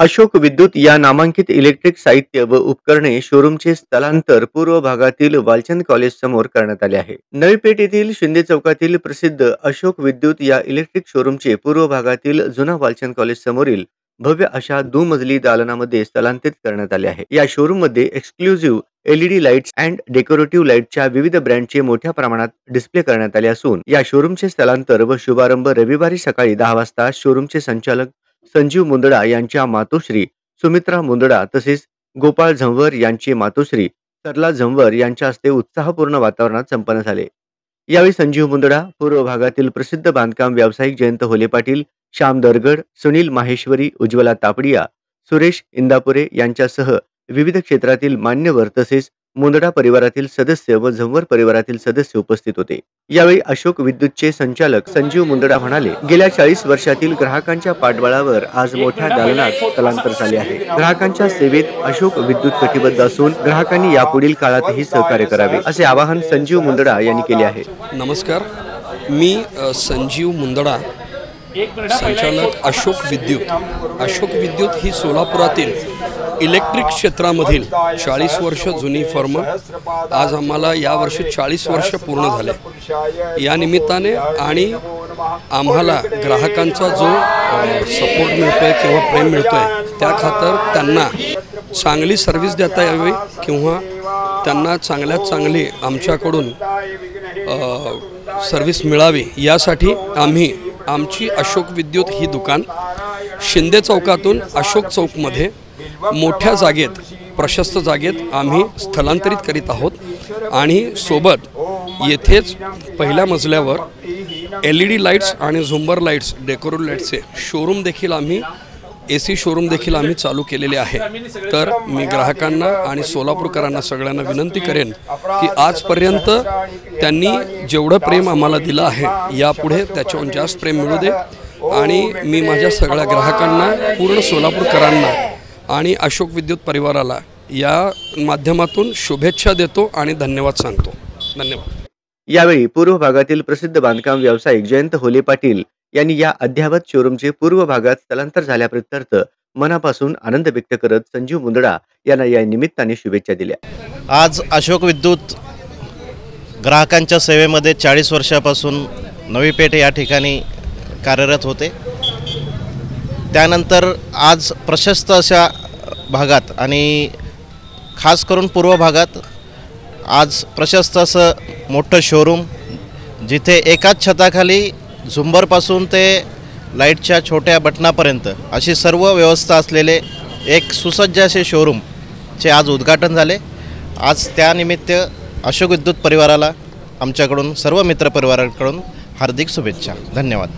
अशोक विद्युत या नामांकित इलेक्ट्रिक साहित्य व उपकरणे शोरूमचे स्थलांतर पूर्व भागातील वालचंद कॉलेज समोर करण्यात आले आहे। नवी पेठ येथील शिंदे चौकातील प्रसिद्ध अशोक विद्युत या इलेक्ट्रिक शोरूमचे पूर्व भागातील जुना वालचंद कॉलेज समोरील भव्य अशा दुमजली दालनामध्ये स्थलांतरित करण्यात आले आहे। या शोरूम मध्ये exclusive LED lights and decorative लाईटच्या विविध ब्रँडचे मोठ्या प्रमाणात डिस्प्ले करण्यात आले असून या शोरूमचे स्थलांतर व शुभारंभ रविवारी सकाळी 10 वाजता शोरूमचे संचालक संजीव मुंदडा यांच्या मातोश्री सुमित्रा मुंदडा तसेच गोपाळ झंवर यांची मातोश्री सरला झंवर यांच्या हस्ते उत्साहपूर्ण वातावरणात संपन्न झाले। यावेळी संजीव मुंदडा, पूर्व भागातील प्रसिद्ध बांधकाम व्यावसायिक जयंत होले पाटील, श्याम दरगड, सुनील माहेश्वरी, उज्ज्वला तापडिया, सुरेश इंदापुरे यांच्यासह विविध क्षेत्रातील मान्यवर तसेच मुंदडा परिवारातील सदस्य व झंवर परिवारातील सदस्य उपस्थित होते। यावेळी अशोक विद्युतचे संचालक संजीव मुंदडा म्हणाले, गेल्या 40 वर्षातील ग्राहकांच्या पाठबळावर आज मोठ्या दालनात स्थलांतर झाले आहे। ग्राहकांच्या सेवेत अशोक विद्युत कटिबद्ध असून ग्राहकांनी यापुढील काळातही सहकार्य करावे असे आवाहन संजीव मुंदडा यांनी केले आहे। नमस्कार, मी संजीव मुंदडा, संचालक अशोक विद्युत। अशोक विद्युत ही सोलापुरातील इलेक्ट्रिक क्षेत्रामधील 40 वर्ष जुनी फर्म। आज आम्हाला या वर्षी 40 वर्ष पूर्ण झाले। या निमित्ताने आणि आम्हाला ग्राहकांचा जो सपोर्ट मिळतोय किंवा प्रेम मिळतोय त्या खातर त्यांना चांगली सर्व्हिस देता यावी किंवा त्यांना चांगल्यात चांगली आमच्याकडून सर्व्हिस मिळावी यासाठी आम्ही आमची अशोक विद्युत ही दुकान शिंदे चौकातून अशोक चौकमध्ये मोठ्या जागेत, प्रशस्त जागेत आम्ही स्थलांतरित करीत आहोत आणि सोबत येथेच पहिल्या मजल्यावर एलईडी लाईट्स आणि झुंबर लाईट्स, डेकोरेटिव्ह लाईट्सचे शोरूम देखील आम्ही एसी शोरूम देखील आम्ही चालू केलेले आहे। तर मी ग्राहकांना आणि सोलापूरकरांना सगळ्यांना विनंती करेन की आजपर्यंत त्यांनी जेवढं प्रेम आम्हाला दिलं आहे यापुढे त्याच्याहून जास्त प्रेम मिळू दे आणि मी माझ्या सगळ्या ग्राहकांना, पूर्ण सोलापूरकरांना आणि अशोक विद्युत परिवाराला या माध्यमातून शुभेच्छा देतो आणि धन्यवाद सांगतो। धन्यवाद। यावेळी पूर्व भागातील प्रसिद्ध बांधकाम व्यावसायिक जयंत होले पाटील यांनी या अद्ययावत शोरूमचे पूर्व भागात स्थलांतर झाल्याप्रित्यर्थ मनापासून आनंद व्यक्त करत संजीव मुंदडा यांना या निमित्ताने शुभेच्छा दिल्या। आज अशोक विद्युत ग्राहकांच्या सेवेमध्ये 40 वर्षापासून नवी पेठ या ठिकाणी कार्यरत होते। त्यानंतर आज प्रशस्त अशा भागात आणि खास करून पूर्व भागात आज प्रशस्त असं मोठं शोरूम, जिथे एकाच छताखाली झुंबरपासून ते लाईटच्या छोट्या बटनापर्यंत अशी सर्व व्यवस्था असलेले एक सुसज्ज असे शोरूमचे आज उद्घाटन झाले। आज त्यानिमित्त अशोक विद्युत परिवाराला आमच्याकडून, सर्व मित्रपरिवाराकडून हार्दिक शुभेच्छा। धन्यवाद।